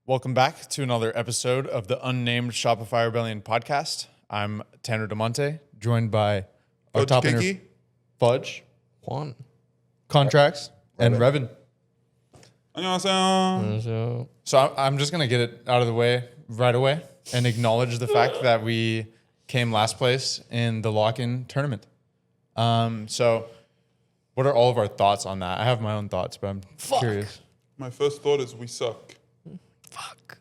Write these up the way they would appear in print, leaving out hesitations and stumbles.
Welcome back to another episode of the unnamed Shopify Rebellion podcast. I'm Tanner Damonte, joined by our Fudge top Kiki. Fudge, Juan. Contractz, and Reven. 안녕하세요. So I'm just going to get it out of the way right away and acknowledge the fact that we came last place in the lock-in tournament. So what are all of our thoughts on that? I have my own thoughts, but I'm curious. My first thought is we suck. Fuck.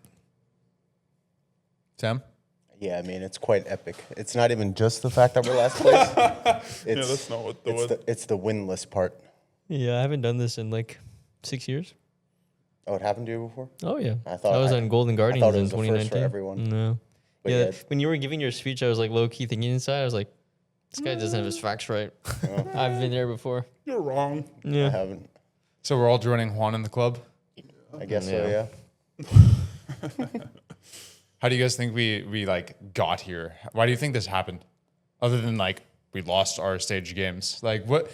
Sam? Yeah, I mean, it's quite epic. It's not even just the fact that we're last place. It's, That's not what the word. it's the winless part. Yeah, I haven't done this in like 6 years. Oh, it happened to you before? Oh, yeah. I thought- was on Golden Guardians thought it in was the first 2019. for everyone. No. But Yeah, yeah. when you were giving your speech, I was like low-key thinking inside. I was like, this guy doesn't have his facts right. I've been there before. You're wrong. I Yeah. haven't. So we're all joining Juan in the club. I guess so, Yeah. yeah. How do you guys think we like got here? Why do you think this happened? Other than like we lost our stage games. Like what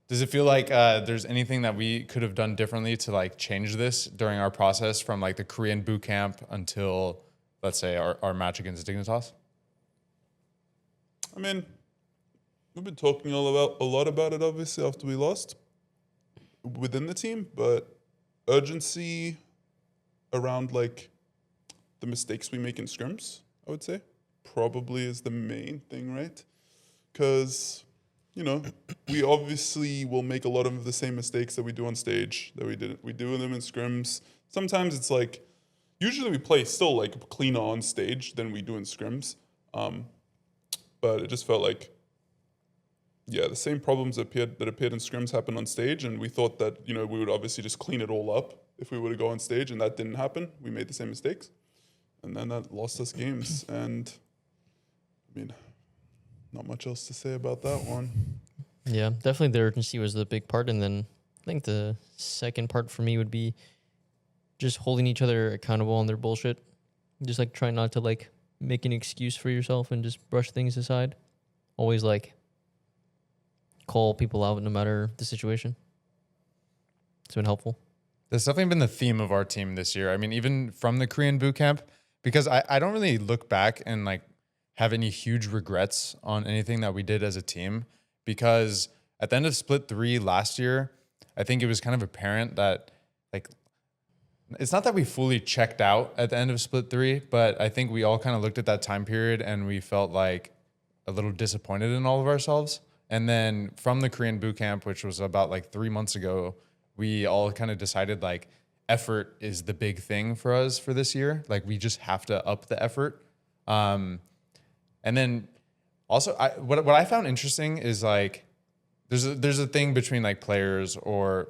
does it feel like there's anything that we could have done differently to like change this during our process from like the Korean boot camp until let's say our match against Dignitas? I mean, we've been talking a lot about it, obviously, after we lost within the team, but urgency around like the mistakes we make in scrims, I would say, probably is the main thing, right? Because, you know, we obviously will make a lot of the same mistakes that we do on stage that we do them in scrims. Sometimes it's like, usually we play still like cleaner on stage than we do in scrims. But it just felt like, yeah, the same problems that appeared in scrims happened on stage, and we thought that, you know, we would obviously just clean it all up if we were to go on stage, and that didn't happen. We made the same mistakes, and then that lost us games. And I mean, not much else to say about that one. Yeah, definitely the urgency was the big part. And then I think the second part for me would be just holding each other accountable on their bullshit. Just like try not to like make an excuse for yourself and just brush things aside. Always like call people out no matter the situation. It's been helpful. That's definitely been the theme of our team this year. I mean, even from the Korean boot camp, because I don't really look back and like have any huge regrets on anything that we did as a team, because at the end of split 3 last year, I think it was kind of apparent that like, it's not that we fully checked out at the end of split 3, but I think we all kind of looked at that time period and we felt like a little disappointed in all of ourselves. And then from the Korean boot camp, which was about like 3 months ago, we all kind of decided like effort is the big thing for us for this year. Like we just have to up the effort. And then also what I found interesting is like, there's a thing between like players or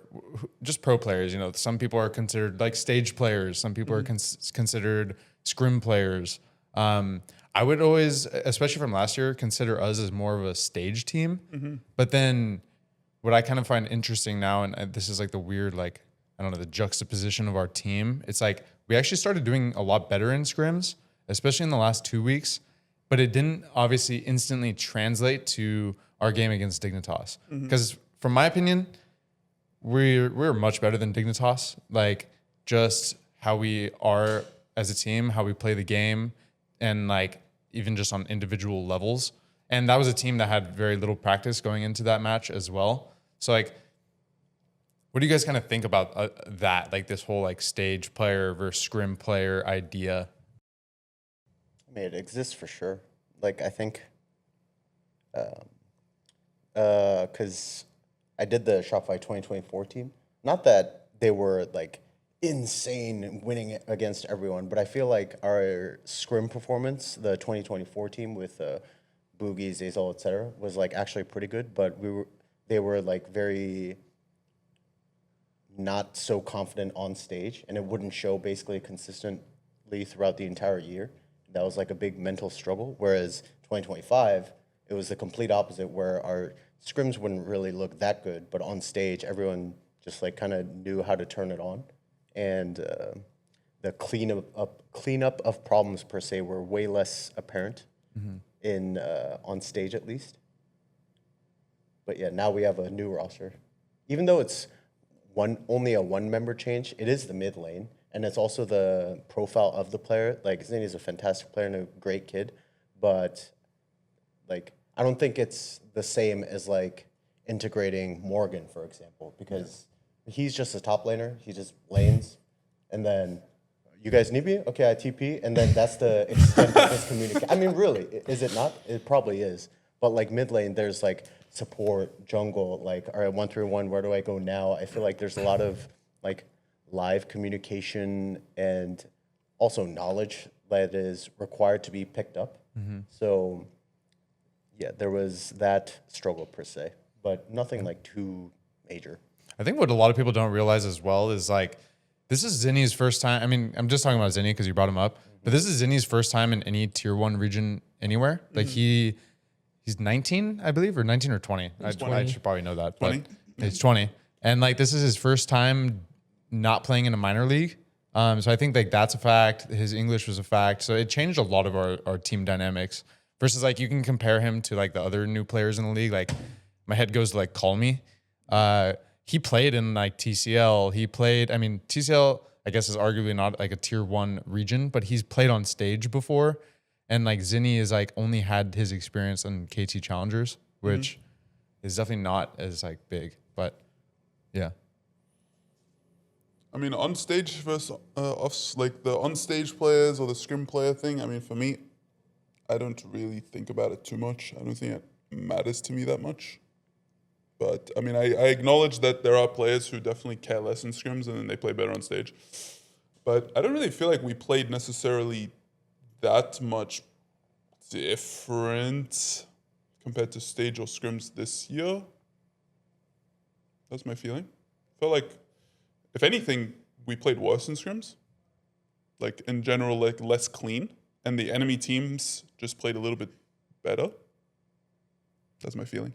just pro players. You know, some people are considered like stage players. Some people are considered scrim players. I would always, especially from last year, consider us as more of a stage team. But then what I kind of find interesting now, and this is like the weird, like, I don't know, the juxtaposition of our team. It's like we actually started doing a lot better in scrims, especially in the last 2 weeks, but it didn't obviously instantly translate to our game against Dignitas. Because from my opinion, we're much better than Dignitas. Like just how we are as a team, how we play the game, and like even just on individual levels. And that was a team that had very little practice going into that match as well. So like, what do you guys kind of think about that? Like this whole like stage player versus scrim player idea? I mean, it exists for sure. Like, I think, because I did the Shopify 2024 team. Not that they were like insane winning against everyone, but I feel like our scrim performance, the 2024 team with Boogie, Zazel, etc., was like actually pretty good. But they were like very not so confident on stage, and it wouldn't show basically consistently throughout the entire year. That was like a big mental struggle. Whereas 2025, it was the complete opposite, where our scrims wouldn't really look that good, but on stage, everyone just like kind of knew how to turn it on. And the cleanup of problems per se were way less apparent in on stage at least. But yeah, now we have a new roster. Even though it's only a one-member change, it is the mid lane. and it's also the profile of the player. Like Zinie is a fantastic player and a great kid, but like I don't think it's the same as like integrating Morgan, for example, because he's just a top laner. He just lanes, and then you guys need me? Okay, I TP, and then that's the extent of his communication. I mean, really, is it not? It probably is. But like mid lane, there's like support, jungle, like, all right, 1-3-1, where do I go now? I feel like there's a lot of like live communication and also knowledge that is required to be picked up. So yeah, there was that struggle per se, but nothing like too major. I think what a lot of people don't realize as well is like, this is Zinie's first time. I mean, I'm just talking about Zinie because you brought him up, but this is Zinie's first time in any tier 1 region anywhere. Like he's 19, I believe, or 19 or 20. I should probably know that. 20. He's 20. And like, this is his first time not playing in a minor league. So I think like that's a fact. His English was a fact. So it changed a lot of our team dynamics versus like you can compare him to like the other new players in the league. Like my head goes to like Call Me. He played in like TCL. TCL, I guess, is arguably not like a tier 1 region, but he's played on stage before. And like Zinie is like only had his experience in KT Challengers, which is definitely not as like big, but yeah. I mean, on stage versus like the on stage players or the scrim player thing. I mean, for me, I don't really think about it too much. I don't think it matters to me that much. But I mean, I acknowledge that there are players who definitely care less in scrims and then they play better on stage. But I don't really feel like we played necessarily that much different compared to stage or scrims this year. That's my feeling. I felt like, if anything, we played worse in scrims. Like in general, like less clean, and the enemy teams just played a little bit better. That's my feeling.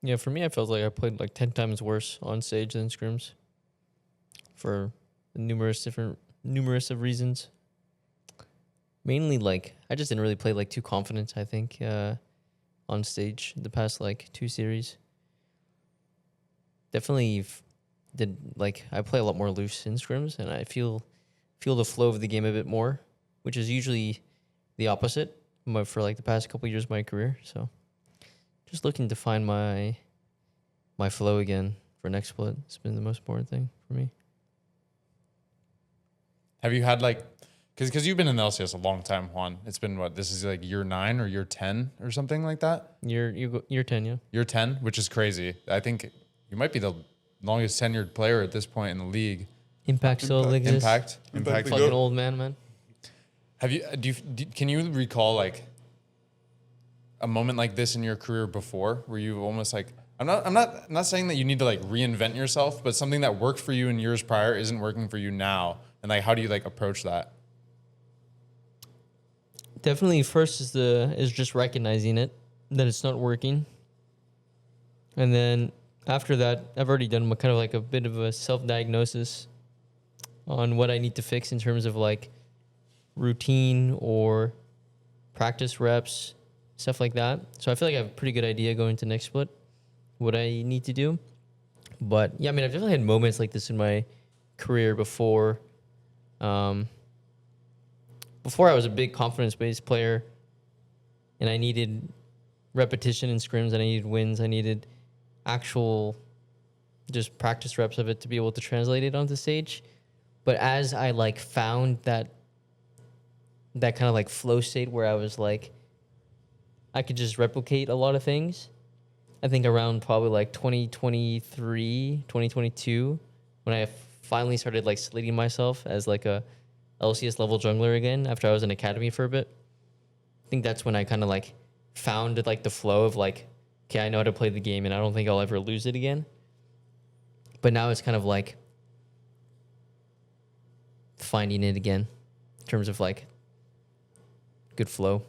Yeah, for me, I felt like I played like 10 times worse on stage than scrims for numerous of reasons. Mainly, like, I just didn't really play like too confident, I think, on stage the past like 2 series. Definitely I play a lot more loose in scrims, and I feel the flow of the game a bit more, which is usually the opposite for like the past couple years of my career. So just looking to find my flow again for next split. It's been the most important thing for me. Have you had like, because you've been in the LCS a long time, Juan. It's been what, this is like year 9 or year 10 or something like that? Year 10, yeah. Year 10, which is crazy. I think you might be the longest tenured player at this point in the league. Impact still exists. Impact. Fucking old man. Have you? Can you recall like a moment like this in your career before, where you almost like, I'm not saying that you need to like reinvent yourself, but something that worked for you in years prior isn't working for you now, and like how do you like approach that? Definitely, first is just recognizing it, that it's not working, and then after that, I've already done kind of like a bit of a self-diagnosis on what I need to fix in terms of like routine or practice reps, stuff like that. So I feel like I have a pretty good idea going into next split, what I need to do. But yeah, I mean, I've definitely had moments like this in my career before. Before I was a big confidence-based player, and I needed repetition in scrims, and I needed wins, I needed actual just practice reps of it to be able to translate it onto stage. But as I like found that kind of like flow state where I was like, I could just replicate a lot of things, I think around probably like 2023, 2022, when I finally started like slating myself as like a LCS level jungler again after I was in academy for a bit. I think that's when I kind of like found like the flow of like, okay, I know how to play the game and I don't think I'll ever lose it again. But now it's kind of like finding it again in terms of like good flow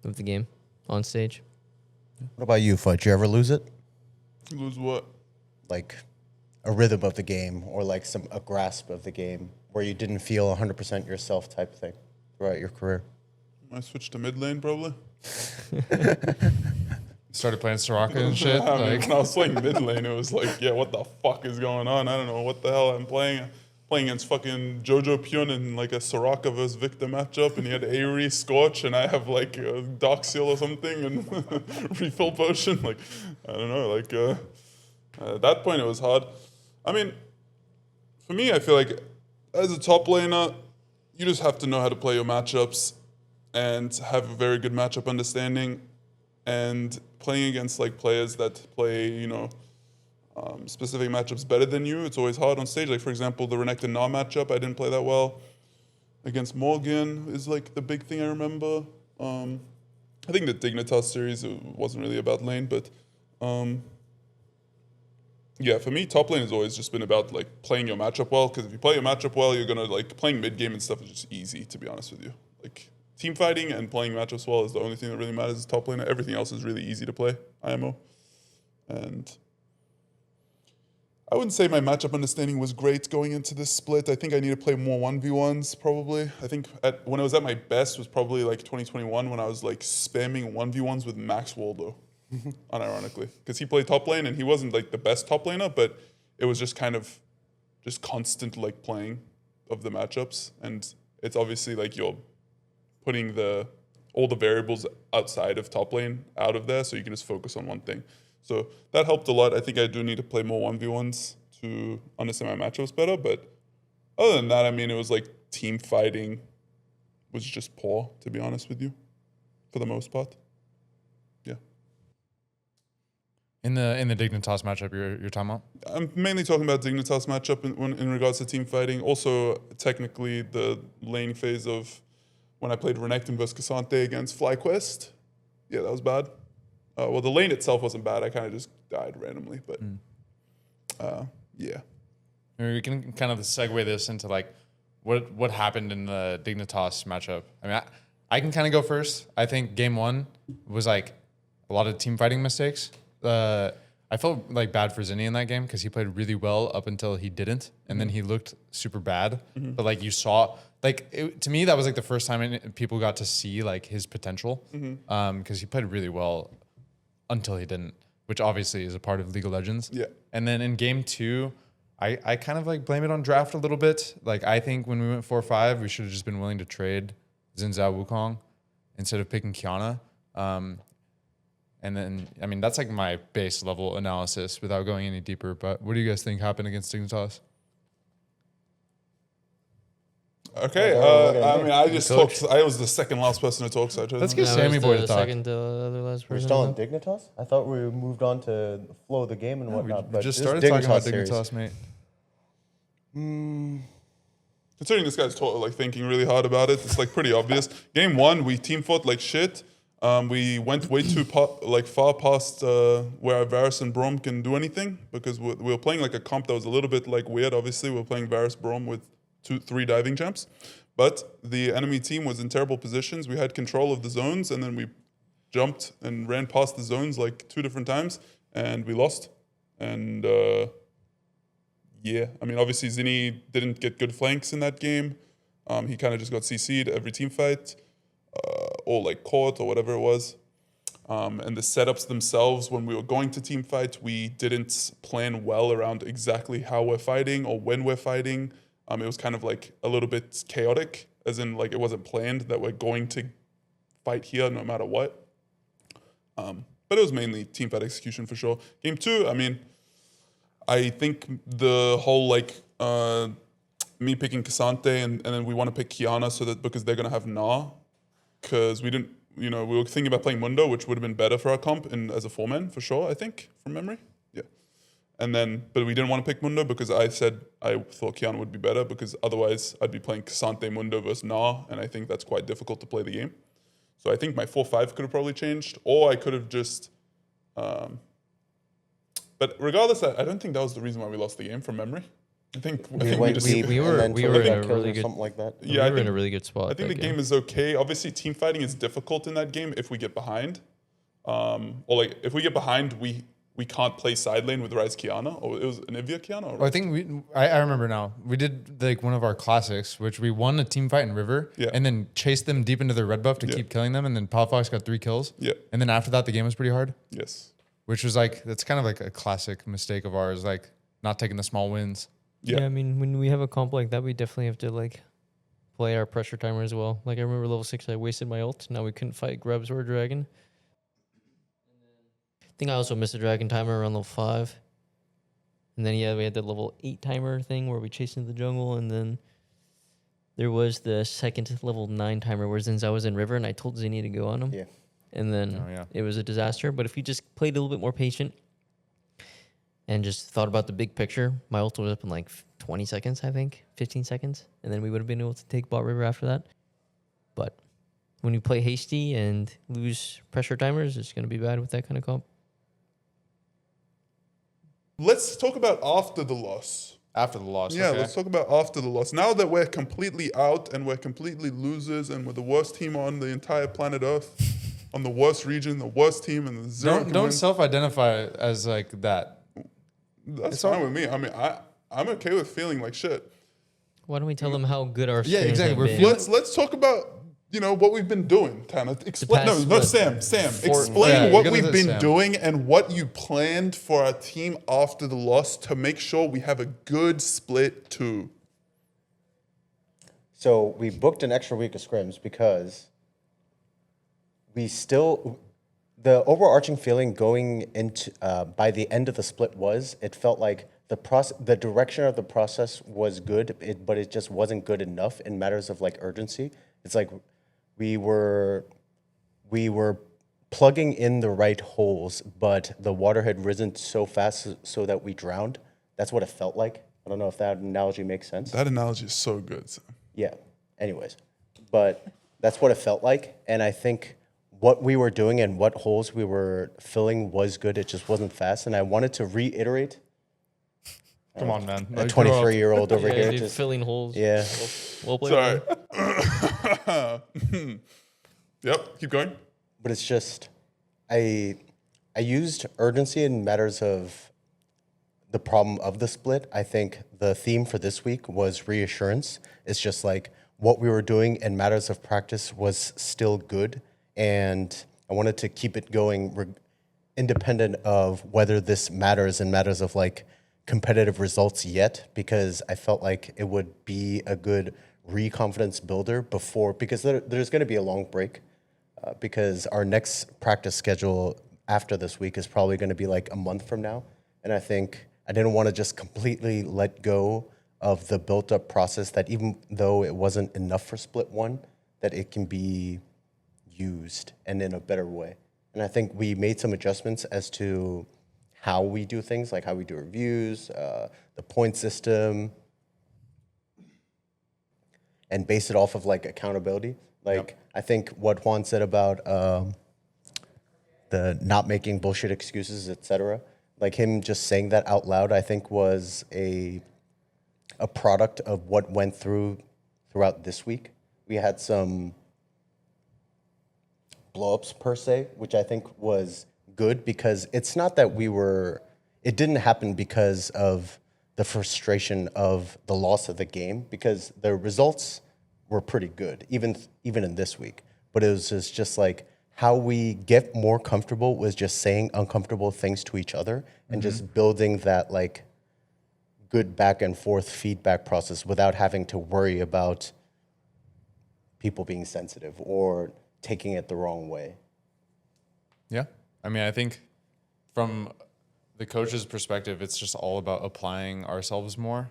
of the game on stage. What about you, Fudge? You ever lose it? Lose what? Like a rhythm of the game or like a grasp of the game where you didn't feel 100% yourself type thing throughout your career? I switched to mid lane probably. Started playing Soraka and shit. I mean, Like, when I was playing mid lane, it was like, yeah, what the fuck is going on? I don't know what the hell I'm playing. Playing against fucking Jojo Pyun in like a Soraka versus Victor matchup, and he had Aerie, Scorch, and I have like a Dark Seal or something, and refill potion. Like, I don't know. Like, at that point, it was hard. I mean, for me, I feel like as a top laner, you just have to know how to play your matchups and have a very good matchup understanding. And playing against like players that play, specific matchups better than you, it's always hard on stage. Like for example, the Renekton Na matchup, I didn't play that well. Against Morgan is like the big thing I remember. I think the Dignitas series, it wasn't really about lane, but yeah, for me, top lane has always just been about like playing your matchup well. Because if you play your matchup well, you're gonna like playing mid game and stuff is just easy, to be honest with you. Like team fighting and playing matchups well is the only thing that really matters as top laner. Everything else is really easy to play, IMO. And I wouldn't say my matchup understanding was great going into this split. I think I need to play more 1v1s probably. I think when I was at my best was probably like 2021 when I was like spamming 1v1s with Max Waldo, unironically. Because he played top lane and he wasn't like the best top laner, but it was just kind of just constant like playing of the matchups. And it's obviously like you're putting all the variables outside of top lane out of there so you can just focus on one thing. So that helped a lot. I think I do need to play more 1v1s to understand my matchups better. But other than that, I mean, it was like team fighting was just poor, to be honest with you, for the most part. Yeah. in the Dignitas matchup you're talking about? I'm mainly talking about Dignitas matchup in regards to team fighting. Also, technically, the lane phase of when I played Renekton versus Cassante against FlyQuest. Yeah, that was bad. Well, the lane itself wasn't bad. I kind of just died randomly, but yeah. Maybe we can kind of segue this into like what happened in the Dignitas matchup. I mean, I can kind of go first. I think game one was like a lot of team fighting mistakes. I felt like bad for Zinie in that game because he played really well up until he didn't, and then he looked super bad. But like you saw, like to me that was like the first time people got to see like his potential because he played really well until he didn't, which obviously is a part of League of Legends. Yeah. And then in game two, I kind of like blame it on draft a little bit. Like I think when we went 4-5, we should have just been willing to trade Xin Zhao Wukong instead of picking Qiyana. And then, I mean, that's like my base level analysis without going any deeper. But what do you guys think happened against Dignitas? Okay, I mean, I just talked. I was the second last person to talk, so I chose. Let's get No, Sammy it was Boy the to talk. second other last We're person. still on Dignitas? I thought we moved on to the flow of the game and We whatnot. But just this started talking about series. Dignitas, mate. Considering this guy's like thinking really hard about it, it's like pretty obvious. Game one, we team fought like shit. We went way too far past where Varus and Braum can do anything because we were playing like a comp that was a little bit like weird. Obviously, we were playing Varus Braum with 3 diving champs, but the enemy team was in terrible positions. We had control of the zones, and then we jumped and ran past the zones like 2 different times, and we lost. And yeah, I mean, obviously Zinie didn't get good flanks in that game. He kind of just got CC'd every team fight. Or like caught or whatever it was. And the setups themselves, when we were going to team fight, we didn't plan well around exactly how we're fighting or when we're fighting. It was kind of like a little bit chaotic, as in like it wasn't planned that we're going to fight here no matter what. But it was mainly team fight execution for sure. Game 2, I mean, I think the whole like me picking Cassante and then we want to pick Qiyana so that because they're going to have Na. Because we didn't, we were thinking about playing Mundo, which would have been better for our comp as a 4-man for sure, I think, from memory. Yeah. And then, but we didn't want to pick Mundo because I said I thought Qiyana would be better because otherwise I'd be playing Cassante Mundo versus Na, and I think that's quite difficult to play the game. So I think my 4-5 could have probably changed, or I could have just. But regardless, I don't think that was the reason why we lost the game from memory. I think we just. we were in a really good something like that. Yeah, we were in a really good spot. I think the game is okay. Obviously, team fighting is difficult in that game if we get behind. Or like if we get behind, we we can't play side lane with Ryze Kiana, or it was an Ivia Kiana. Or Well, I think I remember now. We did like one of our classics, which we won a team fight in River, and then chased them deep into their red buff to keep killing them, and then Palafox got 3 kills. Yeah. And then after that, the game was pretty hard. Yes. Which was like, that's kind of like a classic mistake of ours, like not taking the small wins. Yeah, I mean, when we have a comp like that, we definitely have to like play our pressure timer as well. Like I remember level 6, I wasted my ult. Now we couldn't fight Grubs or Dragon. I think I also missed a Dragon timer around level 5. And then, we had the level 8 timer thing where we chased into the jungle. And then there was the second level 9 timer where since I was in River and I told Zinie to go on him. Yeah. And then it was a disaster. But if we just played a little bit more patient and just thought about the big picture, my ult was up in like 20 seconds, I think, 15 seconds. And then we would have been able to take bot River after that. But when you play hasty and lose pressure timers, it's going to be bad with that kind of comp. Let's talk about after the loss. After the loss. Yeah, let's talk about after the loss. Now that we're completely out and we're completely losers and we're the worst team on the entire planet Earth, on the worst region, the worst team, and the zero. Don't self-identify as like that. That's fine with me. I mean, I'm okay with feeling like shit. Why don't we tell them how good our Yeah, scrims exactly. have been? Let's talk about what we've been doing, Tanner. Explain. past, No, what, Sam. Explain yeah, what you're we've gonna been say Sam. doing and what you planned for our team after the loss to make sure we have a good split too. So we booked an extra week of scrims because the overarching feeling going into by the end of the split was it felt like the direction of the process was good, but it just wasn't good enough in matters of like urgency. It's like we were plugging in the right holes, but the water had risen so fast so that we drowned. That's what it felt like. I don't know if that analogy makes sense. That analogy is so good, Sam. Yeah. Anyways, but that's what it felt like, and I think what we were doing and what holes we were filling was good. It just wasn't fast, and I wanted to reiterate. Come on, man. A 23-year-old over here, dude, just filling holes. yeah. Well played. Sorry. Yep. Keep going. But it's just, I used urgency in matters of the problem of the split. I think the theme for this week was reassurance. It's just like what we were doing in matters of practice was still good, and I wanted to keep it going independent of whether this matters in matters of like competitive results yet, because I felt like it would be a good re-confidence builder because there's going to be a long break because our next practice schedule after this week is probably going to be like a month from now. And I think I didn't want to just completely let go of the built-up process that even though it wasn't enough for split 1, that it can be used and in a better way. And I think we made some adjustments as to how we do things, like how we do reviews, the point system, and base it off of like accountability. Like I think what Juan said about the not making bullshit excuses, etc. Like him just saying that out loud, I think was a product of what went throughout this week. We had some blow-ups per se, which I think was good because it's not that it didn't happen because of the frustration of the loss of the game, because the results were pretty good, even in this week. But it was just like how we get more comfortable with just saying uncomfortable things to each other and just building that like good back and forth feedback process without having to worry about people being sensitive or taking it the wrong way. Yeah. I mean, I think from the coach's perspective, it's just all about applying ourselves more.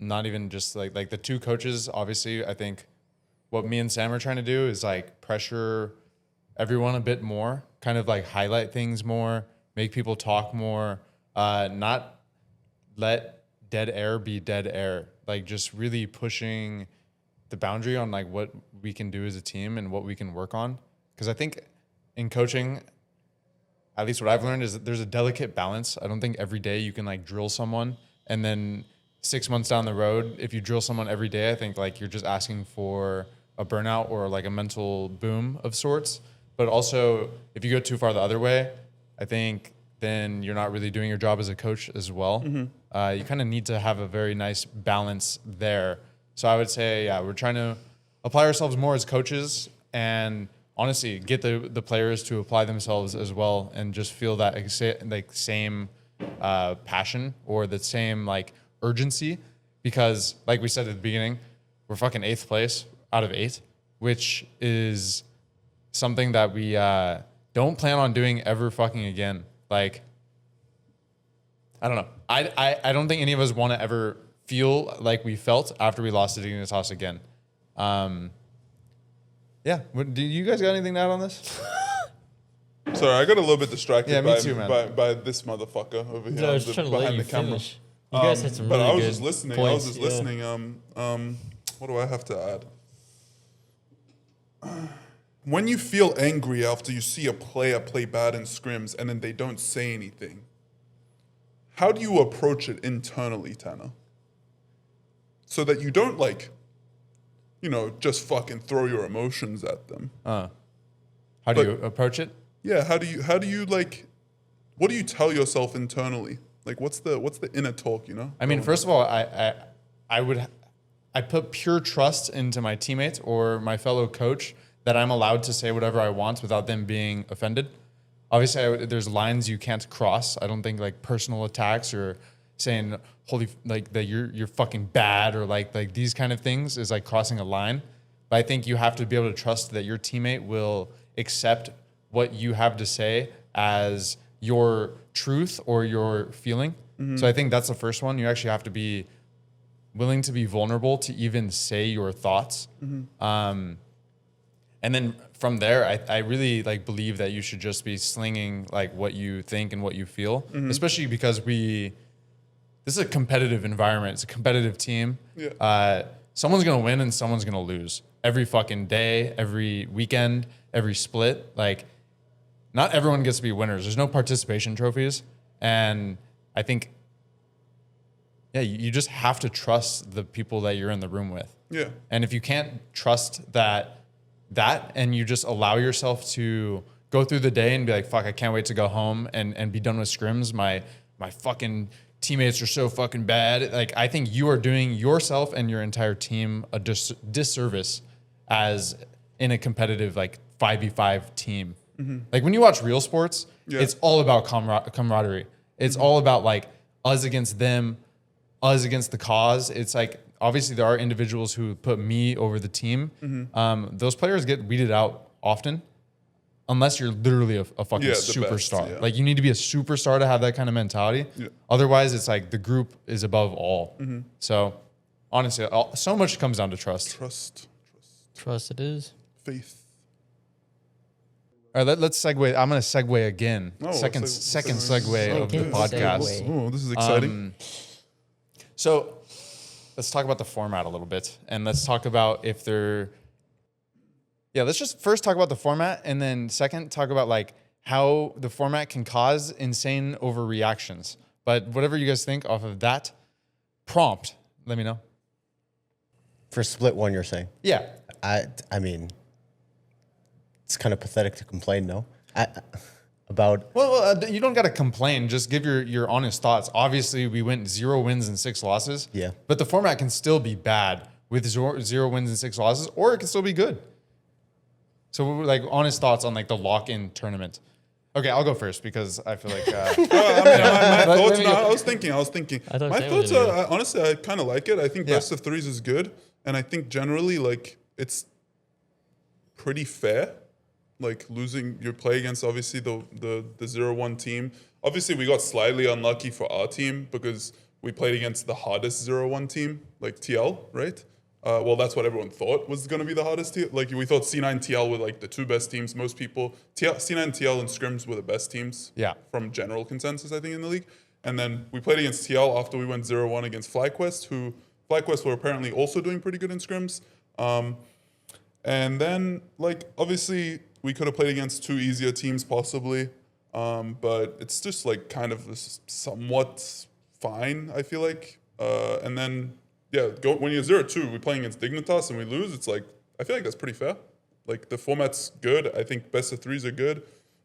Not even just like the two coaches, obviously, I think what me and Sam are trying to do is like pressure everyone a bit more, kind of like highlight things more, make people talk more, not let dead air be dead air. Like just really pushing the boundary on like what we can do as a team and what we can work on. Because I think in coaching, at least what I've learned is that there's a delicate balance. I don't think every day you can like drill someone and then 6 months down the road, if you drill someone every day, I think like you're just asking for a burnout or like a mental boom of sorts. But also if you go too far the other way, I think then you're not really doing your job as a coach as well. You kind of need to have a very nice balance there. So I would say, yeah, we're trying to apply ourselves more as coaches and honestly get the players to apply themselves as well and just feel that same passion or the same like urgency, because like we said at the beginning, we're fucking 8th place out of 8, which is something that we don't plan on doing ever fucking again. Like, I don't know. I don't think any of us want to ever feel like we felt after we lost to Dignitas again. Yeah. Do you guys got anything to add on this? Sorry, I got a little bit distracted Yeah, me too, man. by this motherfucker over here I was trying to let behind you the camera. finish. You guys had some But really I was good just listening. points, I was just yeah. listening. What do I have to add? When you feel angry after you see a player play bad in scrims and then they don't say anything, how do you approach it internally, Tanner? So that you don't just fucking throw your emotions at them. How do you approach it? Yeah, how do you what do you tell yourself internally? Like what's the inner talk, you know? I mean, first of all, I put pure trust into my teammates or my fellow coach that I'm allowed to say whatever I want without them being offended. Obviously, there's lines you can't cross. I don't think like personal attacks or saying holy like that you're fucking bad or like these kind of things is like crossing a line. But I think you have to be able to trust that your teammate will accept what you have to say as your truth or your feeling. So I think that's the first one. You actually have to be willing to be vulnerable to even say your thoughts. And then from there, I really like believe that you should just be slinging like what you think and what you feel, especially because this is a competitive environment. It's a competitive team. Yeah. Someone's going to win and someone's going to lose every fucking day, every weekend, every split. Like not everyone gets to be winners. There's no participation trophies. And I think, yeah, you just have to trust the people that you're in the room with. Yeah. And if you can't trust that and you just allow yourself to go through the day and be like, fuck, I can't wait to go home and be done with scrims. My fucking teammates are so fucking bad. Like, I think you are doing yourself and your entire team a disservice as in a competitive, like 5v5 team. Like when you watch real sports, it's all about camaraderie. It's all about like us against them, us against the cause. It's like, obviously there are individuals who put me over the team. Those players get weeded out often unless you're literally a fucking superstar. Best. Like you need to be a superstar to have that kind of mentality. Otherwise it's like the group is above all. So honestly, so much comes down to trust. Trust it is. Faith. All right, let's segue. I'm going to segue again. Second segue of the Second podcast. segue. Oh, this is exciting. So let's talk about the format a little bit, and let's talk about if they're. Yeah, let's just first talk about the format, and then second talk about like how the format can cause insane overreactions. But whatever you guys think off of that prompt, let me know. For split one, you're saying? Yeah. I mean, it's kind of pathetic to complain, no? About Well, you don't got to complain. Just give your honest thoughts. Obviously, we went 0 wins and 6 losses. Yeah. But the format can still be bad with 0 wins and 6 losses, or it can still be good. So, like, honest thoughts on like the lock-in tournament. Okay, I'll go first because I feel like. My thoughts. me go. I was thinking. I thought My Sam thoughts was gonna are honestly, I kind of like it. I think Yeah. best of threes is good, and I think generally like it's pretty fair. Like losing your play against obviously the 0-1 team. Obviously, we got slightly unlucky for our team because we played against the hardest 0-1 team, like TL, right? Well, that's what everyone thought was going to be the hardest team. Like we thought C9 and TL were like the 2 best teams. Most people, C9 and TL and scrims were the best teams. Yeah. From general consensus, I think in the league. And then we played against TL after we went 0-1 against FlyQuest, who FlyQuest were apparently also doing pretty good in scrims. And then like obviously we could have played against 2 easier teams possibly, but it's just like kind of somewhat fine, I feel like. And then. Yeah, when you're 0-2, we're playing against Dignitas and we lose. It's like I feel like that's pretty fair. Like the format's good. I think best of threes are good.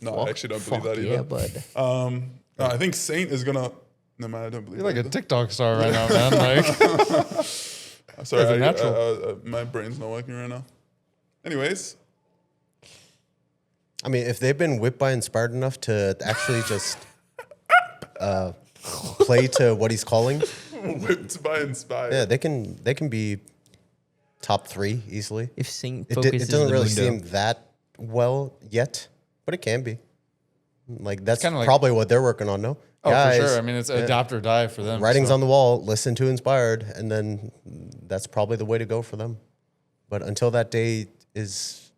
No, I actually don't believe that either. Yeah, bud. No, I think Saint is gonna. No, man, I don't believe. You're like that a either. TikTok star right now, man. Like, Sorry, That's a natural. my brain's not working right now. Anyways, I mean, if they've been whipped by Inspired enough to actually just play to what he's calling, whipped by Inspired. yeah, they can be top 3 easily. If Saint It focuses doesn't the really window. seem that well yet, but it can be. Like that's kinda like- probably what they're working on. No, oh, Guys, for sure. I mean, it's adapt or die for them. writing's so. on the wall. Listen to Inspired, and then that's probably the way to go for them. But until that day is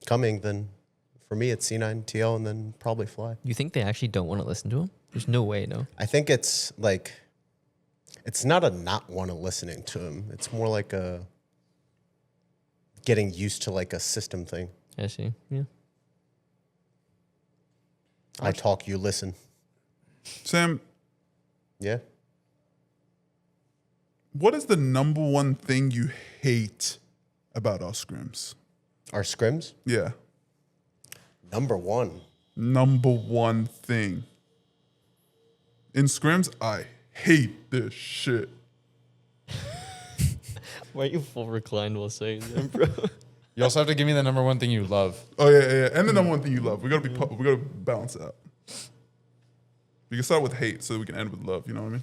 coming, then for me it's C9 TL and then probably Fly. You think they actually don't want to listen to him? There's no way, no. I think it's like it's not a not want to listening to him. It's more like a getting used to like a system thing. I see. Yeah. I talk, you listen. Sam, Yeah. what is the number one thing you hate about our scrims? Our scrims, Yeah, number 1. number one thing. In scrims, I hate this shit. Why are you full reclined while saying that, bro? You also have to give me the number one thing you love. Oh yeah, and the number one thing you love. We gotta balance it out. We can start with hate so that we can end with love. You know what I mean?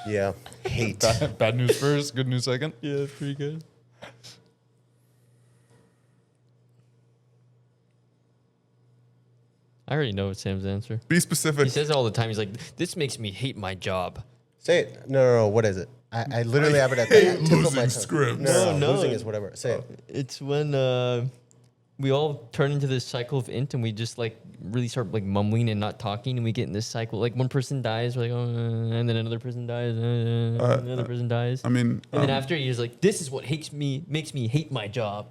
Yeah. Hate. Bad news first, good news second. Yeah, pretty good. I already know what Sam's answer. Be specific. He says it all the time. He's like, "This makes me hate my job." Say it. No. What is it? I literally have it at the hate tip of losing my tongue. scrims. No, No. losing is whatever. Say it. It's when we all turn into this cycle of int, and we just like really start like mumbling and not talking, and we get in this cycle. Like one person dies, we're like, oh, and then another person dies, another person dies. I mean, And then after you're just like, this is what makes me hate my job.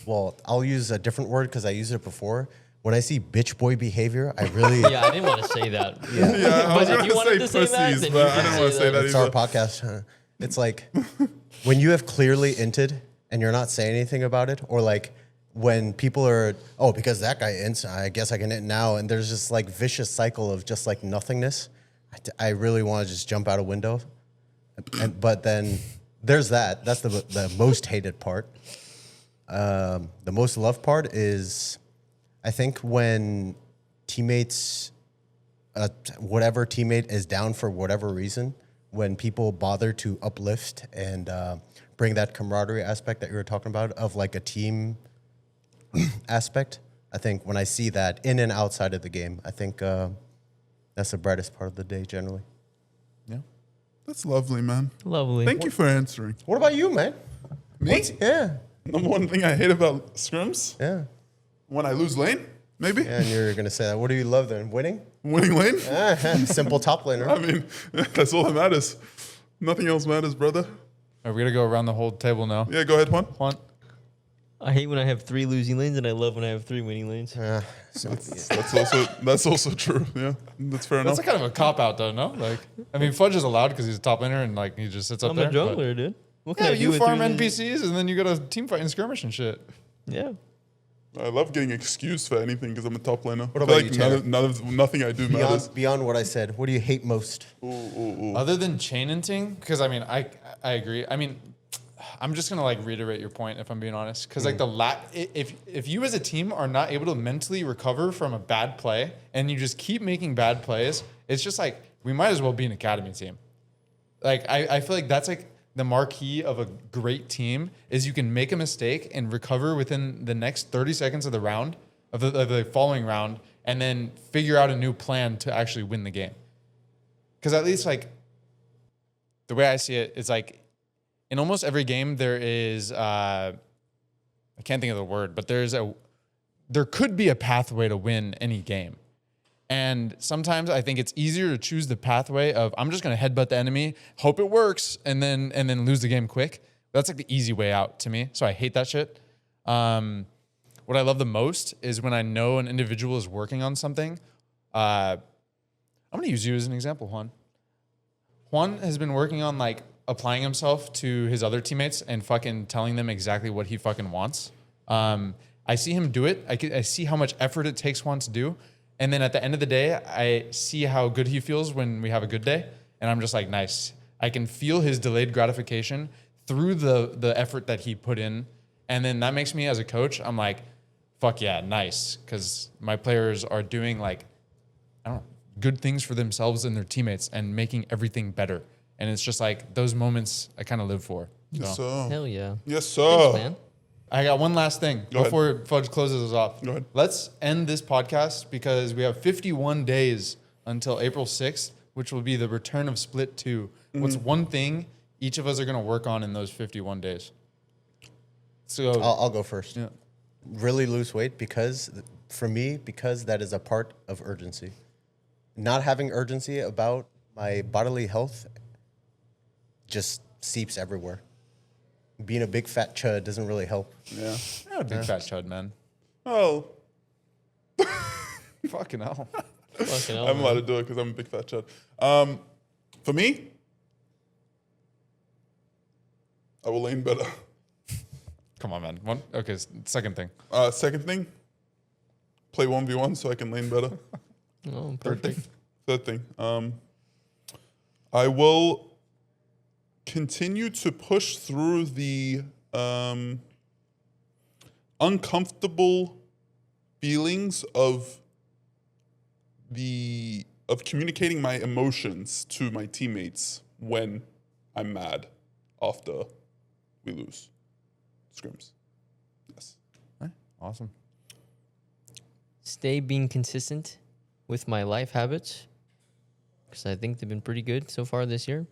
Well, I'll use a different word because I used it before. When I see bitch boy behavior, I really. Yeah, I didn't want to say that. yeah, I was But if gonna you wanted say to say pussies, that, then but you I can didn't say want to say that. that It's our either. podcast. Huh? It's like when you have clearly inted and you're not saying anything about it, or like when people are, oh, because that guy ints, I guess I can int now, and there's this like vicious cycle of just like nothingness. I really want to just jump out a window, but then there's that. That's the most hated part. The most loved part is, I think when teammates, whatever teammate is down for whatever reason, when people bother to uplift and bring that camaraderie aspect that you were talking about of like a team aspect. I think when I see that in and outside of the game, I think that's the brightest part of the day generally. Yeah. That's lovely, man. Lovely. Thank you for answering. What about you, man? Me? Yeah. Number one thing I hate about scrims Yeah. when I lose lane, maybe And you're going to say that. What do you love then? Winning? winning lane. Simple top laner. I mean, that's all that matters. Nothing else matters, brother. Are we gonna go around the whole table now? Yeah, go ahead, Juan. Juan? I hate when I have 3 losing lanes, and I love when I have 3 winning lanes. That's also true. Yeah, that's fair That's enough. a kind of a cop out though, no? Like, I mean, Fudge is allowed because he's a top laner and like he just sits up I'm there. a but- jungler, dude. What can Yeah, I do you with farm 3 lanes? NPCs and then you go to team fight and skirmish and shit. Yeah. I love getting excused for anything because I'm a top laner. What I about feel you, like Tanner? nothing I do matters. Beyond what I said, what do you hate most? Other than chain inting, because I mean, I agree. I mean, I'm just gonna like reiterate your point if I'm being honest, because like if you as a team are not able to mentally recover from a bad play and you just keep making bad plays, it's just like we might as well be an academy team. Like I feel like that's like the marquee of a great team is you can make a mistake and recover within the next 30 seconds of the round of the following round, and then figure out a new plan to actually win the game. Because at least like the way I see it is like in almost every game there is I can't think of the word, but there could be a pathway to win any game. And sometimes I think it's easier to choose the pathway of I'm just going to headbutt the enemy, hope it works, and then lose the game quick. That's like the easy way out to me. So I hate that shit. What I love the most is when I know an individual is working on something. I'm going to use you as an example, Juan. Juan has been working on like applying himself to his other teammates and fucking telling them exactly what he fucking wants. I see him do it. I see how much effort it takes Juan to do. And then at the end of the day, I see how good he feels when we have a good day. And I'm just like, nice. I can feel his delayed gratification through the effort that he put in. And then that makes me, as a coach, I'm like, fuck yeah, nice. Because my players are doing like, I don't know, good things for themselves and their teammates and making everything better. And it's just like those moments I kind of live for. Yes, So. sir. Hell yeah. Yes, sir. Thanks, man. I got one last thing Go before Fudge closes us off. Go ahead. Let's end this podcast because we have 51 days until April 6th, which will be the return of Split 2. What's one thing each of us are going to work on in those 51 days? So I'll go first. Yeah. Really lose weight because that is a part of urgency. Not having urgency about my bodily health just seeps everywhere. Being a big fat chud doesn't really help. Yeah. You're not a big fat chud, man. Oh, Fucking hell. Fucking hell, I'm allowed to man. do it because I'm a big fat chud. For me, I will lane better. Come on, man. Okay, second thing. Second thing, play 1v1 so I can lane better. Oh, perfect. Third thing, I will continue to push through the uncomfortable feelings of communicating my emotions to my teammates when I'm mad after we lose scrims. Yes. Awesome. Stay being consistent with my life habits because I think they've been pretty good so far this year.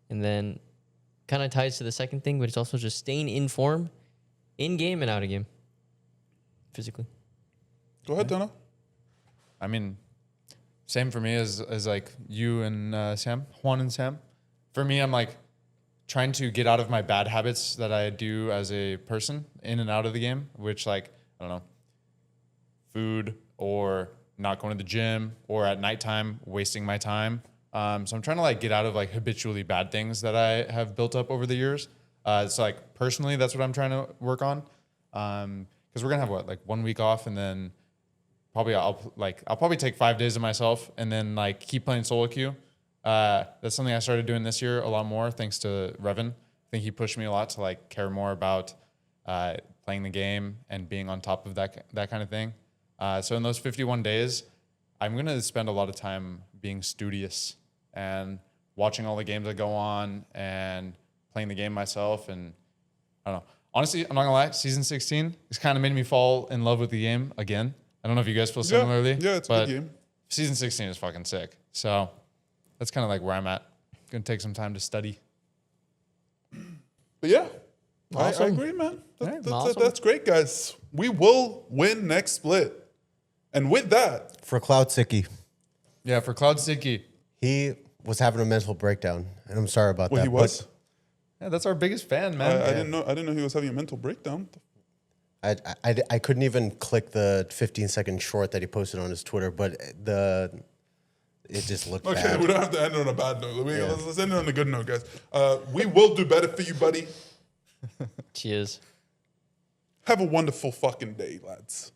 And then kind of ties to the second thing, but it's also just staying in form in game and out of game physically. Go ahead, Donna. I mean, same for me as like you and Sam, Juan and Sam. For me, I'm like trying to get out of my bad habits that I do as a person in and out of the game, which like, I don't know, food or not going to the gym or at nighttime wasting my time. So I'm trying to like get out of like habitually bad things that I have built up over the years. So like personally, that's what I'm trying to work on. Because we're gonna have like 1 week off, and then I'll probably take 5 days of myself, and then like keep playing solo queue. That's something I started doing this year a lot more, thanks to Reven. I think he pushed me a lot to like care more about playing the game and being on top of that kind of thing. So in those 51 days, I'm gonna spend a lot of time being studious and watching all the games that go on and playing the game myself. And I don't know. Honestly, I'm not gonna lie. Season 16 has kind of made me fall in love with the game again. I don't know if you guys feel similarly. Yeah, it's a but good game. Season 16 is fucking sick. So that's kind of like where I'm at. Gonna take some time to study. But yeah, I Awesome. agree, man. Awesome. That's great, guys. We will win next split. And with that, For CloudSidky, Yeah, for CloudSidky. he was having a mental breakdown, and I'm sorry about that. he was. Yeah, that's our biggest fan, man. I didn't know he was having a mental breakdown. But I couldn't even click the 15-second short that he posted on his Twitter, but it just looked Okay, bad. we don't have to end it on a bad note. Let's end it on a good note, guys. We will do better for you, buddy. Cheers. Have a wonderful fucking day, lads.